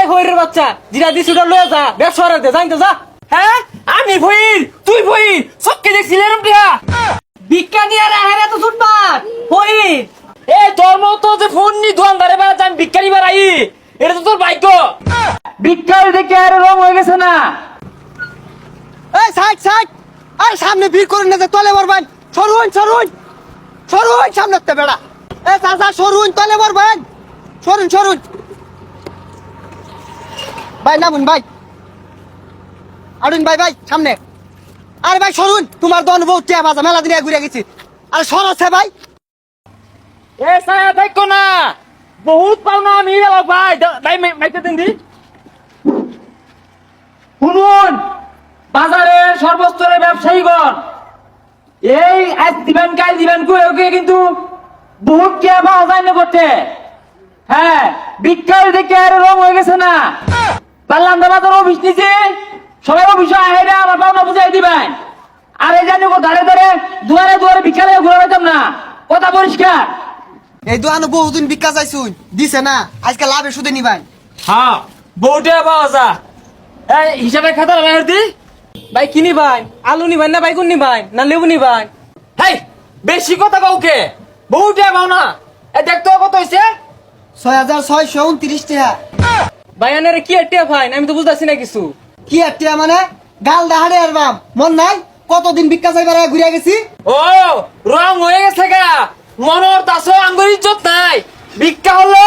এই হইরের বাচ্চা জিরা দিছ ওটা লয়ে যা ব্যবসা দে জানতো যা। হ্যাঁ আমি ভইর তুই ভইর সবকে দেখছিলেন প্রিয়া বিজ্ঞানী আর আহেরা তো ছুটপাট হইর। এই তোর মতো যে ফোন নি দোকানদারে বেড়া আমি বিজ্ঞানী বেড়াই এটা তো তোর ভাগ্য। বিজ্ঞানী দেখে আর রং হয়ে গেছে না। এই সাইড সাইড আর সামনে ভিড় করুন না যে তলে মরবেন। সরুন সরুন সরুন সামনে তে বেড়া। এ চাচা সরুন তলে মরবেন। সরুন সরুন ভাই নামুন ভাই আড়ুন ভাই ভাই সামনে। আরে ভাই সরুন তোমার দন বহুত টিয়া বাজা মেলা দিন ঘুরে গেছি। আরে সর আছে ভাই। এ সায়া দেখো না বহুত পাওনা আমি গেল ভাই ভাই মাইতে দেন দি। শুনুন বাজারে সর্বস্তরের ব্যবসায়ীগণ এই আজ দিবেন কাল দিবেন কয়ে কিন্তু বহুত কে পাওয়া যায় না করতে। হ্যাঁ বিজ্ঞানী দেখে আর রং হয়ে গেছে না। পারলাম দাদা তোর অফিস নিচে সবাই অফিসে আহেরা আমার পাওনা বুঝাই দিবেন। আর এই জানি ধারে ধারে দুয়ারে দুয়ারে বিকালে ঘুরে বেতাম না কথা পরিষ্কার। এই দোকানে বহুদিন বিকা যাইছুন দিছে না আজকে লাভে সুদে নিবেন। হ্যাঁ বউটা পাওয়া যা এই হিসাবে খাতা মেহের দি। ভাই কি নিবাই আলু নিবাই না বাইগুন নিবাই না লেবু নিবাই? হেই বেশি কথা কাউকে বউটা পাও না। এই দেখতো কত হইছে 6629 টাকা। ভাই আনারে কি আটিয়া ভাই আমি তো বুঝতাছি না কিছু। কি আটিয়া মানে গাল দাহাড়ে আর বাম মন নাই কতদিন বিকা যাইবার ঘুরে গেছি। ও রং হয়ে গেছে গা মনর দাসো আঙ্গুর ইজ্জত নাই। ভিক্ষা হলো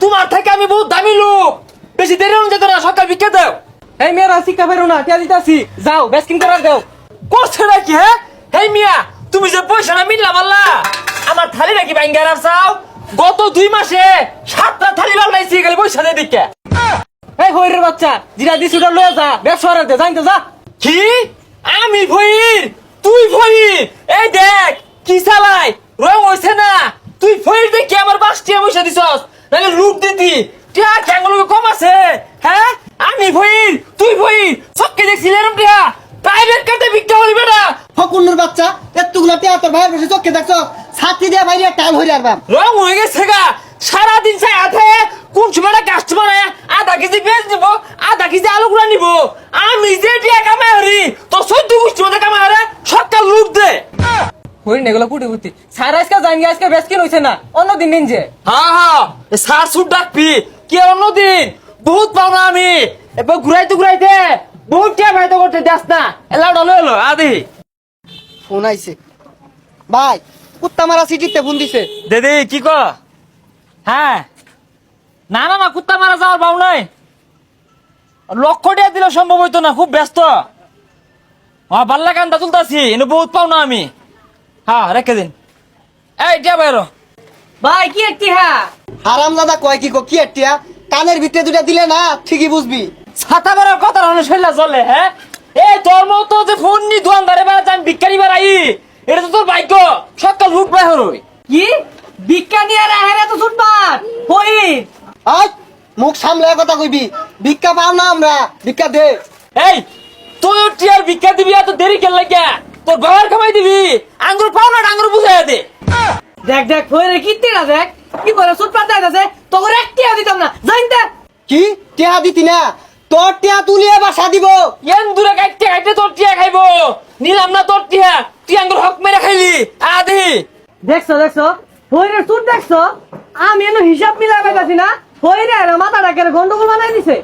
তোমার থেকে আমি বহুত দামি লোক বেশি দেরি হয়ে যেত না সকাল ভিক্ষা দাও। এই মেয়েরা শিক্ষা ফেরো না কে দিতাছি যাও বেসকিং করার দাও করছে নাকি। হ্যাঁ এই মিয়া তুমি যে পয়সা না মিললা বললা আমার থালি নাকি ভাঙ্গা রাখছাও। গত 2 মাসে 7টা থালি বানাইছি খালি পয়সা দিয়ে দিকে। এই হইরের বাচ্চা জিরা দিছ ওটা লয়ে যা ব্যবসা দে জানতো যা। কি আমি ভইর তুই ভইর এই দেখ কি চালাই রং হইছে না। তুই ভইর দেখি আমার 5 টাকা পয়সা দিছস নাকি লুট দিতি টিয়া কেঙ্গল কম আছে। হ্যাঁ আমি ভইর তুই ভইর সবকে দেখছিলেন প্রিয়া প্রাইভেট কাটে ভিক্ষা হইবে না। ফকুন্নুর বাচ্চা এতগুলা টিয়া তোর ভাইয়ের বসে চোখে দেখছ ছাতি দিয়া বাইরে টাইল হইরে আর বাম রং হয়ে গেছে গা সারাদিন চাই আথে কোন সময় কাস্টমার আধা কেজি পেঁয়াজ নিব আধা কেজি আলু গুলা নিব। আমি যে টিয়া কামাই হরি তোর 14 গোষ্ঠী মধ্যে কামাই হরে সকাল লুট দে হই না এগুলো কুটি কুটি সারা আজকে জানি আজকে বেসকিন হইছে না অন্যদিন নিন যে। হ্যাঁ হ্যাঁ সার সুট ডাকবি কি অন্যদিন বহুত পাও না আমি এবার ঘুরাইতে বহুত টিয়া ভাই তো করতে দেস না এলা ডলে এলো আদি ফোন আইছে ভাই কুত্তা মারা সিটিতে ফোন দিছে। দিদি কি ক? হ্যাঁ না না না কুত্তা মারা যাওয়ার ভাও নাই। লক্ষ টাকা দিলে সম্ভব হইতো না খুব ব্যস্ত। হ্যাঁ বাল্লা কান্দা তুলতাছি এনে বহুত পাও না আমি। হ্যাঁ রেখে দিন এই টিয়া বাইরো ভাই কি একটি। হ্যাঁ হারাম দাদা কয় কি কি টিয়া কানের ভিতরে দুটা দিলে না ঠিকই বুঝবি। ছাতা বেড়ার কথা শৈলা চলে। হ্যাঁ এই তোর মতো যে ফোন নি দোকানদারে বেড়া আমি বিজ্ঞানী বেড়াই এটা তো তোর ভাগ্য সকাল লুট বাই হরই। কি বিজ্ঞানী আর আহেরা তো ছুটপাট হই। আজ মুখ সামলে কথা কইবি ভিক্ষা পাও না আমরা ভিক্ষা দে। এই তুই টিয়ার ভিক্ষা দিবি এত দেরি কেন লাগে তোর বাবার কামাই দিবি আঙ্গুর পাও না আঙ্গুর বুঝাই দে। দেখ দেখ হইরে কিত্তি না দেখ কি করে ছুটপাট যাইতাছে তোর একটিও দিতাম না জানতে। কি টিয়া দিতি না তোর টিয়া তুলিয়ে বাসা দিব। এন দূরে কাটতে কাটতে তোর টিয়া খাইবো নিলাম না তোর টিয়া তুই আঙ্গুর হক মেরে খাইলি আদি। দেখছো দেখছো হইরে তুই দেখছো আমি এনে হিসাব মিলাই পাইতাছি না হইরে মাথাটা কেন গন্ডগোল বানাই দিছে।